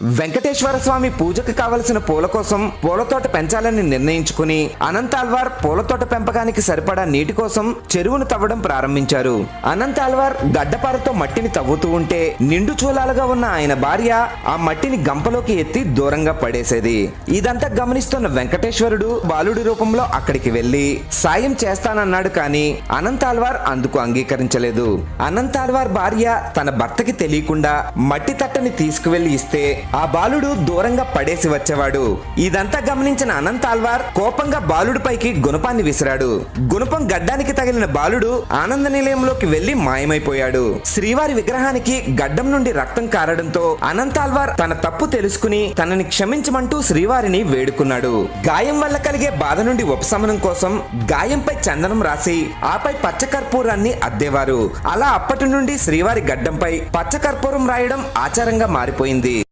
వెంకటేశ్వర స్వామి పూజకు కావలసిన పూల కోసం పూలతోట పెంచాలని నిర్ణయించుకుని అనంతాల్వార్ పూలతోట పెంపకానికి సరిపడా నీటి కోసం చెరువును తవ్వడం ప్రారంభించారు. అనంతాల్వార్ గడ్డపారతో మట్టిని తవ్వుతూ ఉంటే నిండు చూలాలుగా ఉన్న ఆయన భార్య ఆ మట్టిని గంపలోకి ఎత్తి దూరంగా పడేసేది. ఇదంతా గమనిస్తున్న వెంకటేశ్వరుడు బాలుడి రూపంలో అక్కడికి వెళ్లి సాయం చేస్తానన్నాడు. కానీ అనంతాల్వార్ అందుకు అంగీకరించలేదు. అనంతాల్వార్ భార్య తన భర్తకి తెలియకుండా మట్టి తట్టని తీసుకువెళ్లి ఇస్తే ఆ బాలుడు దూరంగా పడేసి వచ్చేవాడు. ఇదంతా గమనించిన అనంతాల్వార్ కోపంగా బాలుడిపైకి గుణపాన్ని విసిరాడు. గుణపం గడ్డానికి తగిలిన బాలుడు ఆనంద నిలయంలోకి వెళ్లి మాయమైపోయాడు. శ్రీవారి విగ్రహానికి గడ్డం నుండి రక్తం కారడంతో అనంతాల్వార్ తన తప్పు తెలుసుకుని తనని క్షమించమంటూ శ్రీవారిని వేడుకున్నాడు. గాయం వల్ల కలిగే బాధ నుండి ఉపశమనం కోసం గాయంపై చందనం రాసి ఆపై పచ్చకర్పూరాన్ని అద్దేవారు. అలా అప్పటి నుండి శ్రీవారి గడ్డంపై పచ్చకర్పూరం రాయడం ఆచారంగా మారిపోయింది.